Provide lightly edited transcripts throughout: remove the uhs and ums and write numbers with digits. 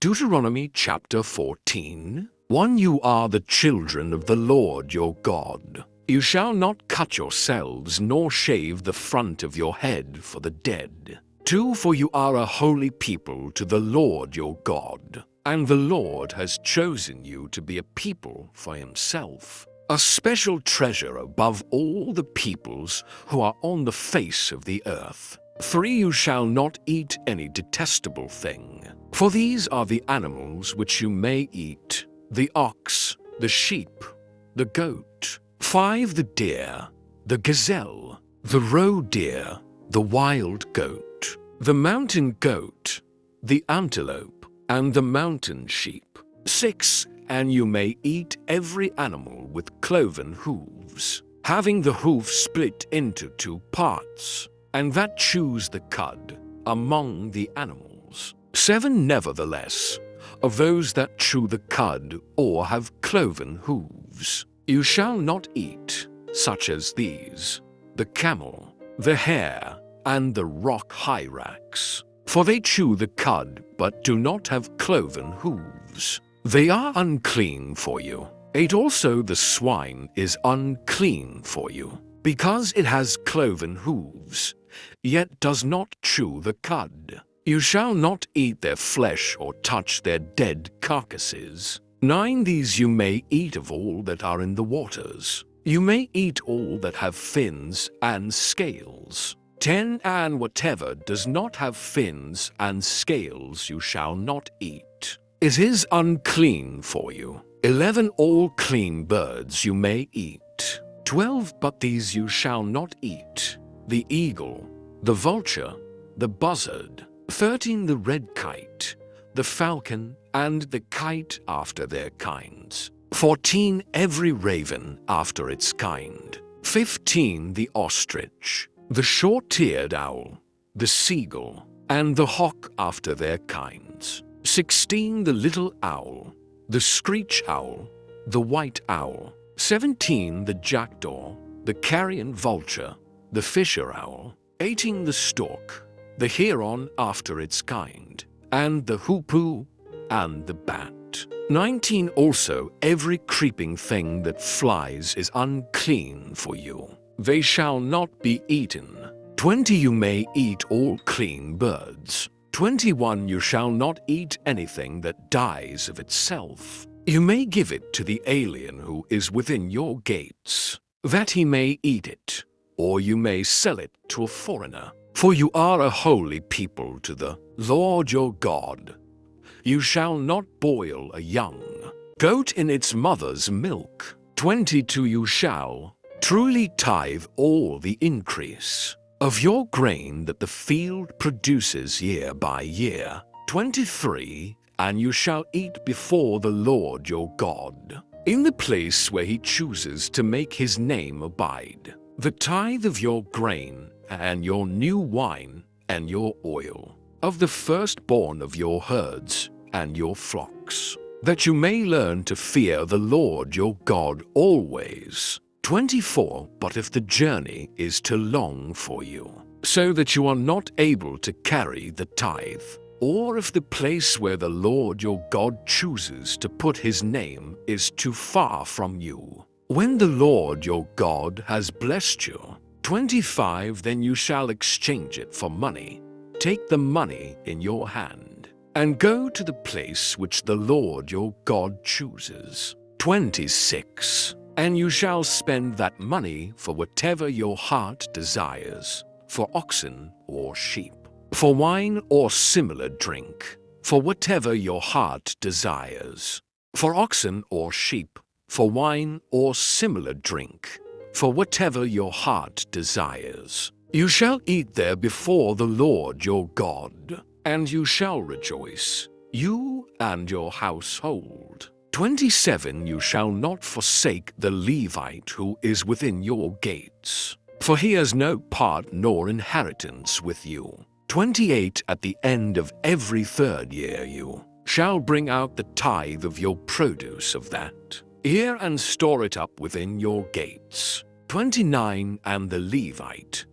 Deuteronomy chapter 14. 1. You are the children of the Lord your God. You shall not cut yourselves, nor shave the front of your head for the dead. 2. For you are a holy people to the Lord your God, and the Lord has chosen you to be a people for himself, a special treasure above all the peoples who are on the face of the earth. 3. You shall not eat any detestable thing, for these are the animals which you may eat: the ox, the sheep, the goat. 5. The deer, the gazelle, the roe deer, the wild goat, the mountain goat, the antelope, and the mountain sheep. 6. And you may eat every animal with cloven hooves, having the hoof split into 2 parts, and that chews the cud among the animals. 7. Nevertheless, of those that chew the cud or have cloven hooves, you shall not eat, such as these: the camel, the hare, and the rock hyrax, for they chew the cud but do not have cloven hooves. They are unclean for you. 8. Also the swine is unclean for you, because it has cloven hooves, yet does not chew the cud. You shall not eat their flesh or touch their dead carcasses. 9. These you may eat of all that are in the waters. You may eat all that have fins and scales. 10. And whatever does not have fins and scales you shall not eat. It is unclean for you. 11. All clean birds you may eat. 12. But these you shall not eat: the eagle, the vulture, the buzzard. 13. The red kite, the falcon, and the kite after their kinds. 14. Every raven after its kind. 15. The ostrich, the short-eared owl, the seagull, and the hawk after their kinds. 16. The little owl, the screech owl, the white owl. 17. The jackdaw, the carrion vulture, the fisher owl. 18. The stork, the heron after its kind, and the hoopoe, and the bat. 19. Also every creeping thing that flies is unclean for you. They shall not be eaten. 20. You may eat all clean birds. 21. You shall not eat anything that dies of itself. You may give it to the alien who is within your gates, that he may eat it, or you may sell it to a foreigner. For you are a holy people to the Lord your God. You shall not boil a young goat in its mother's milk. 22. You shall truly tithe all the increase of your grain that the field produces year by year. 23. And you shall eat before the Lord your God, in the place where he chooses to make his name abide, the tithe of your grain, and your new wine, and your oil, of the firstborn of your herds and your flocks, that you may learn to fear the Lord your God always. 24. But if the journey is too long for you, so that you are not able to carry the tithe, or if the place where the Lord your God chooses to put his name is too far from you, when the Lord your God has blessed you. 25. Then you shall exchange it for money. Take the money in your hand, and go to the place which the Lord your God chooses. 26. And you shall spend that money for whatever your heart desires, for oxen or sheep, for wine or similar drink, for whatever your heart desires, for oxen or sheep, for wine or similar drink, for whatever your heart desires. You shall eat there before the Lord your God, and you shall rejoice, you and your household. 27. You shall not forsake the Levite who is within your gates, for he has no part nor inheritance with you. 28. At the end of every 3rd year you shall bring out the tithe of your produce of that year and store it up within your gates. 29. And the Levite,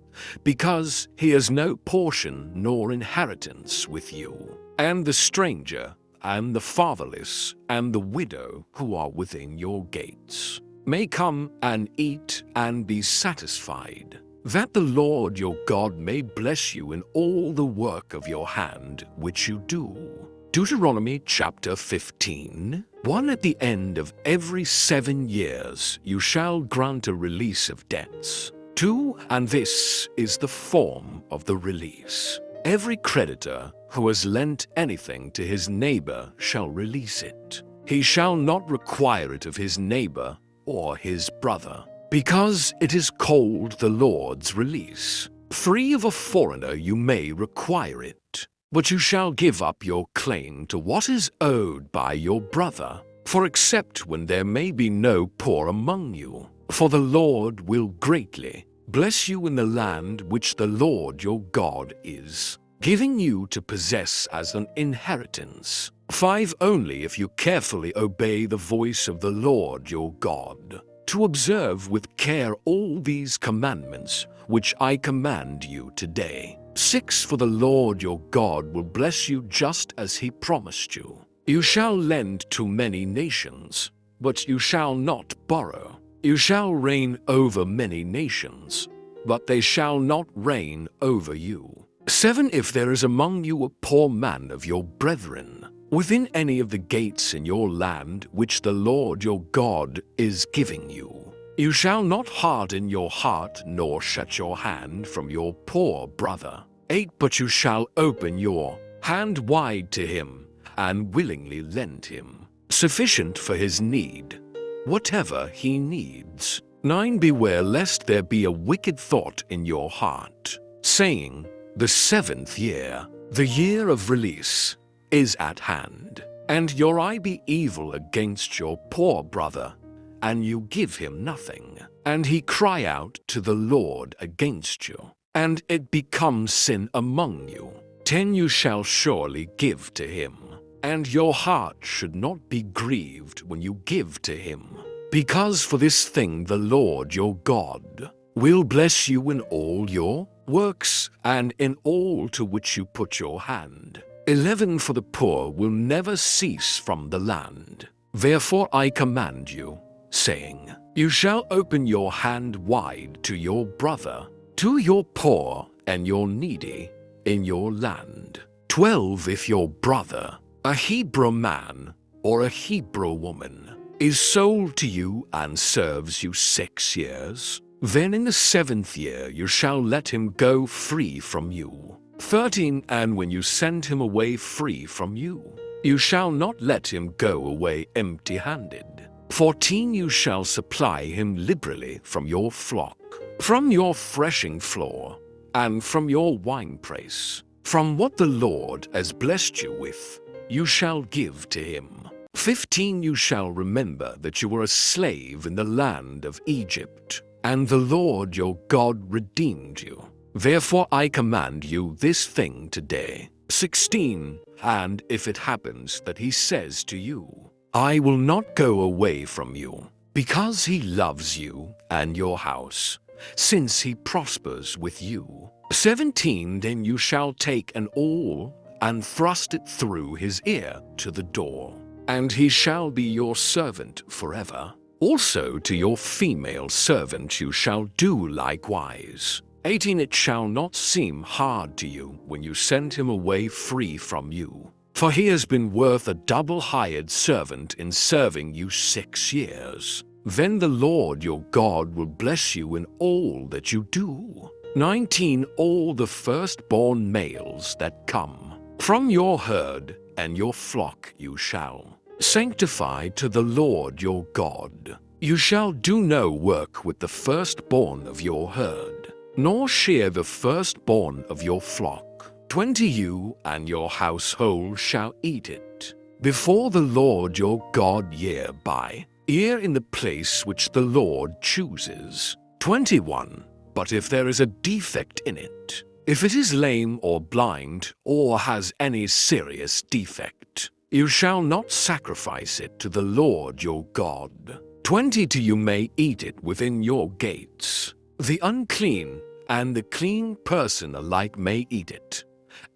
because he has no portion nor inheritance with you, and the stranger and the fatherless and the widow who are within your gates may come and eat and be satisfied, that the Lord your God may bless you in all the work of your hand which you do. Deuteronomy chapter 15. 1 At the end of every 7 years you shall grant a release of debts. 2 And this is the form of the release. Every creditor who has lent anything to his neighbor shall release it. He shall not require it of his neighbor or his brother, because it is called the Lord's release. 3 Of a foreigner you may require it, but you shall give up your claim to what is owed by your brother, for except when there may be no poor among you. For the Lord will greatly bless you in the land which the Lord your God is giving you to possess as an inheritance. 5 Only if you carefully obey the voice of the Lord your God, to observe with care all these commandments which I command you today. 6 For the Lord your God will bless you just as he promised you. You shall lend to many nations, but you shall not borrow. You shall reign over many nations, but they shall not reign over you. 7 If there is among you a poor man of your brethren, within any of the gates in your land which the Lord your God is giving you, you shall not harden your heart nor shut your hand from your poor brother. 8 But you shall open your hand wide to him and willingly lend him, sufficient for his need, whatever he needs. 9 Beware lest there be a wicked thought in your heart, saying, the 7th year, the year of release, is at hand, and your eye be evil against your poor brother, and you give him nothing, and he cry out to the Lord against you, and it becomes sin among you. 10 You shall surely give to him, and your heart should not be grieved when you give to him, because for this thing the Lord your God will bless you in all your works and in all to which you put your hand. 11 For the poor will never cease from the land. Therefore I command you, saying, you shall open your hand wide to your brother, to your poor and your needy in your land. 12 If your brother, a Hebrew man or a Hebrew woman, is sold to you and serves you 6 years, then in the 7th year you shall let him go free from you. 13 And when you send him away free from you, you shall not let him go away empty-handed. 14 You shall supply him liberally from your flock, from your threshing floor, and from your winepress. From what the Lord has blessed you with, you shall give to him. 15 You shall remember that you were a slave in the land of Egypt, and the Lord your God redeemed you. Therefore I command you this thing today. 16 And if it happens that he says to you, I will not go away from you, because he loves you and your house, since he prospers with you. 17 Then you shall take an awl and thrust it through his ear to the door, and he shall be your servant forever. Also to your female servant you shall do likewise. 18 It shall not seem hard to you when you send him away free from you, for he has been worth a double hired servant in serving you 6 years. Then the Lord your God will bless you in all that you do. 19 All the firstborn males that come from your herd and your flock you shall sanctify to the Lord your God. You shall do no work with the firstborn of your herd, nor shear the firstborn of your flock. 20 You and your household shall eat it before the Lord your God year by year in the place which the Lord chooses. 21 But if there is a defect in it, if it is lame or blind or has any serious defect, you shall not sacrifice it to the Lord your God. 22 You may eat it within your gates. The unclean and the clean person alike may eat it,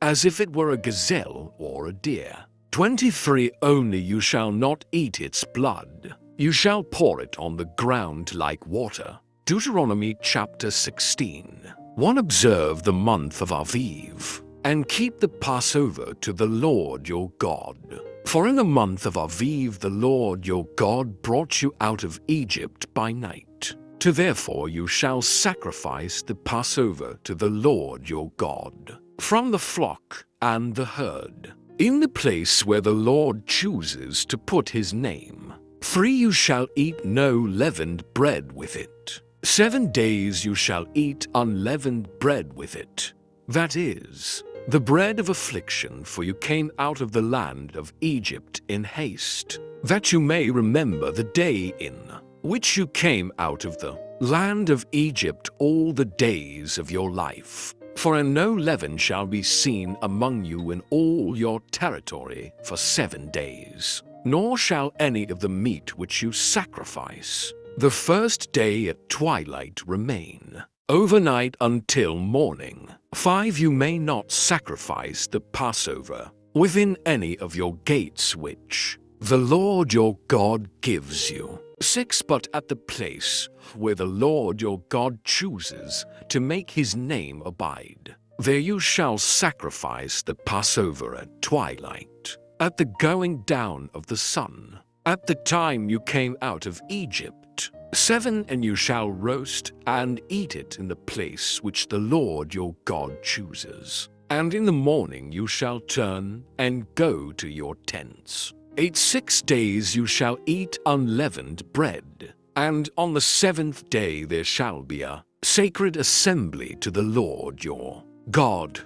as if it were a gazelle or a deer. 23 Only you shall not eat its blood. You shall pour it on the ground like water. Deuteronomy chapter 16. 1 Observe the month of Aviv, and keep the Passover to the Lord your God. For in the month of Aviv the Lord your God brought you out of Egypt by night. Therefore you shall sacrifice the Passover to the Lord your God, from the flock and the herd, in the place where the Lord chooses to put his name. 3 You shall eat no leavened bread with it. 7 days you shall eat unleavened bread with it. That is, the bread of affliction, for you came out of the land of Egypt in haste, that you may remember the day in which you came out of the land of Egypt all the days of your life. For no leaven shall be seen among you in all your territory for 7 days, nor shall any of the meat which you sacrifice the first day at twilight remain overnight until morning. 5 You may not sacrifice the Passover within any of your gates which the Lord your God gives you. 6 But at the place where the Lord your God chooses to make his name abide, there you shall sacrifice the Passover at twilight, at the going down of the sun, at the time you came out of Egypt. 7 And you shall roast and eat it in the place which the Lord your God chooses. And in the morning you shall turn and go to your tents. 8 6 days you shall eat unleavened bread, and on the 7th day there shall be a sacred assembly to the Lord your God.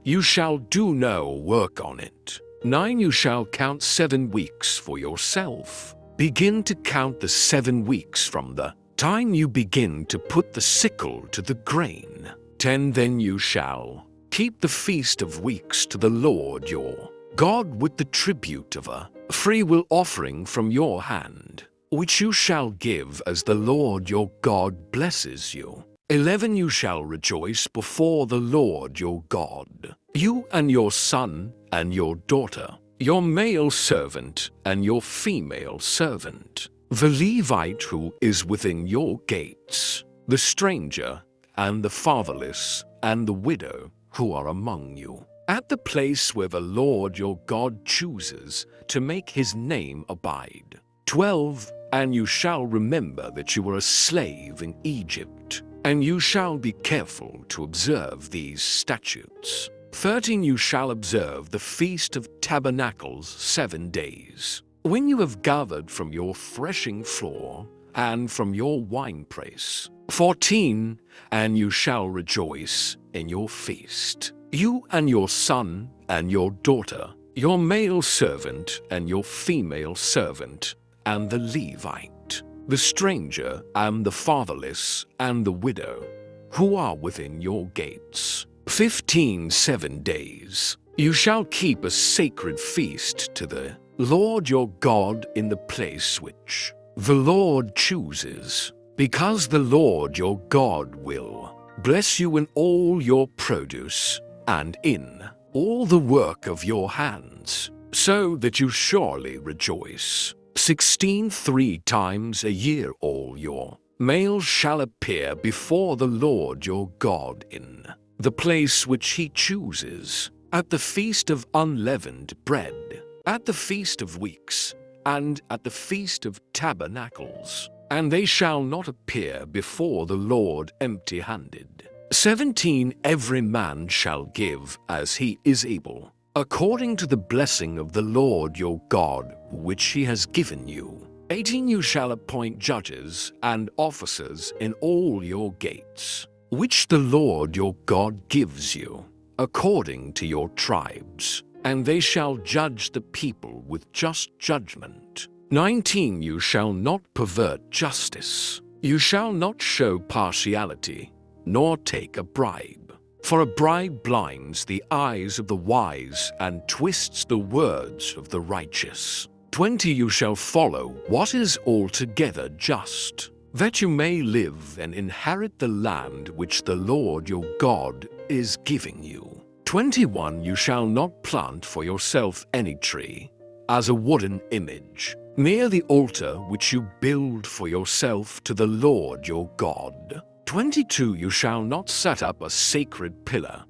You shall do no work on it. 9 You shall count 7 weeks for yourself. Begin to count the 7 weeks from the time you begin to put the sickle to the grain. 10 Then you shall keep the feast of weeks to the Lord your God with the tribute of a freewill offering from your hand, which you shall give as the Lord your God blesses you. 11 You shall rejoice before the Lord your God, you and your son and your daughter, your male servant and your female servant, the Levite who is within your gates, the stranger and the fatherless and the widow who are among you, at the place where the Lord your God chooses to make his name abide. 12 And you shall remember that you were a slave in Egypt, and you shall be careful to observe these statutes. 13 You shall observe the Feast of Tabernacles 7 days, when you have gathered from your threshing floor and from your winepress. 14 And you shall rejoice in your feast, you and your son and your daughter, your male servant and your female servant, and the Levite, the stranger and the fatherless and the widow, who are within your gates. 15 7 days you shall keep a sacred feast to the Lord your God in the place which the Lord chooses, because the Lord your God will bless you in all your produce and in all the work of your hands, so that you surely rejoice. 16 3 times a year all your males shall appear before the Lord your God in the place which he chooses, at the feast of unleavened bread, at the feast of weeks, and at the feast of tabernacles, and they shall not appear before the Lord empty-handed. 17 Every man shall give as he is able, according to the blessing of the Lord your God, which he has given you. 18 You shall appoint judges and officers in all your gates, which the Lord your God gives you, according to your tribes, and they shall judge the people with just judgment. 19 You shall not pervert justice. You shall not show partiality, nor take a bribe. For a bribe blinds the eyes of the wise and twists the words of the righteous. 20 You shall follow what is altogether just, that you may live and inherit the land which the Lord your God is giving you. 21 You shall not plant for yourself any tree, as a wooden image, near the altar which you build for yourself to the Lord your God. 22 You shall not set up a sacred pillar,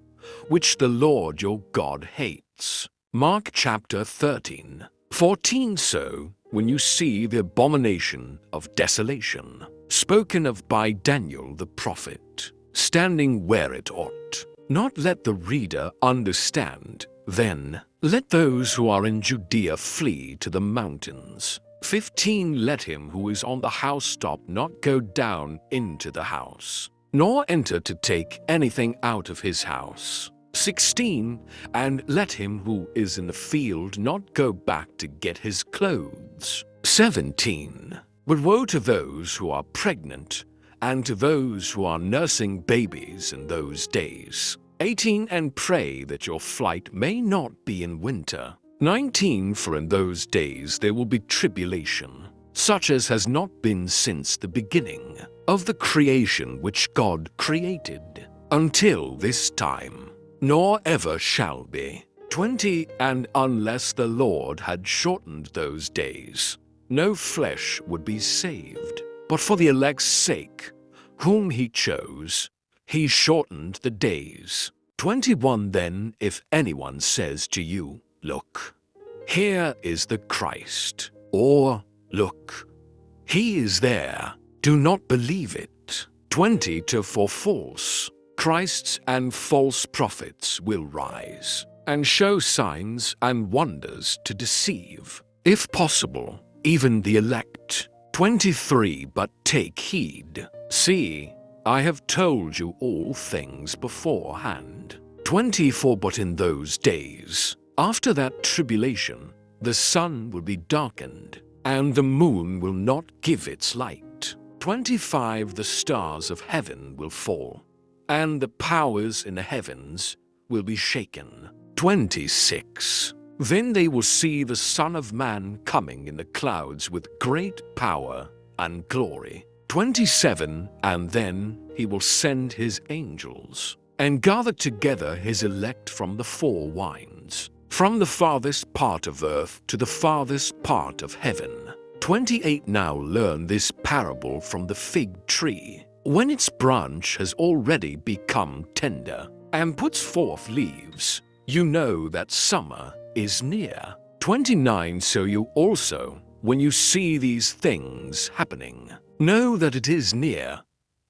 which the Lord your God hates. Mark chapter 13. 14 So, when you see the abomination of desolation, spoken of by Daniel the prophet, standing where it ought, not let the reader understand, then let those who are in Judea flee to the mountains. 15 Let him who is on the housetop not go down into the house, nor enter to take anything out of his house. 16 And let him who is in the field not go back to get his clothes. 17 But woe to those who are pregnant, and to those who are nursing babies in those days. 18 And pray that your flight may not be in winter. 19 For in those days there will be tribulation, such as has not been since the beginning of the creation which God created, until this time, nor ever shall be. 20 And unless the Lord had shortened those days, no flesh would be saved. But for the elect's sake, whom he chose, he shortened the days. 21 Then if anyone says to you, Look, here is the Christ, or Look, he is there, do not believe it. 22 For false Christs and false prophets will rise, and show signs and wonders to deceive, if possible, even the elect. 23 But take heed. See, I have told you all things beforehand. 24 But in those days, after that tribulation, the sun will be darkened, and the moon will not give its light. 25 The stars of heaven will fall, and the powers in the heavens will be shaken. 26 Then they will see the Son of Man coming in the clouds with great power and glory. 27 And then he will send his angels, and gather together his elect from the four winds, from the farthest part of earth to the farthest part of heaven. 28 Now learn this parable from the fig tree. When its branch has already become tender, and puts forth leaves, you know that summer is near. 29 So you also, when you see these things happening, know that it is near,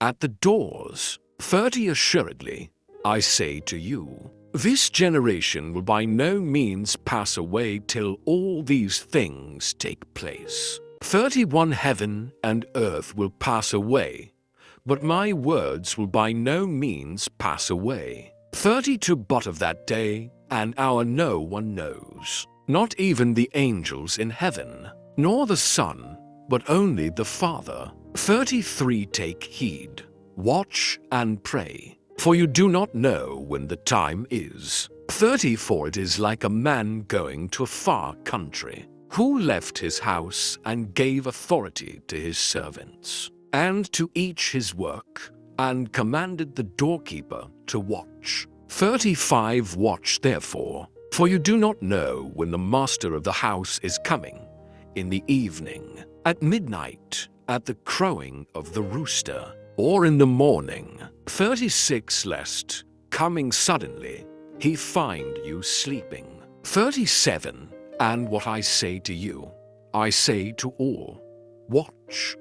at the doors. 30 Assuredly, I say to you, this generation will by no means pass away till all these things take place. 31 Heaven and earth will pass away, but my words will by no means pass away. 32 But of that day and hour no one knows, not even the angels in heaven, nor the Son, but only the Father. 33 Take heed, watch and pray, for you do not know when the time is. 34 It is like a man going to a far country, who left his house and gave authority to his servants, and to each his work, and commanded the doorkeeper to watch. 35 Watch therefore, for you do not know when the master of the house is coming, in the evening, at midnight, at the crowing of the rooster, or in the morning. 36 Lest, coming suddenly, he find you sleeping. 37 And what I say to you, I say to all, watch.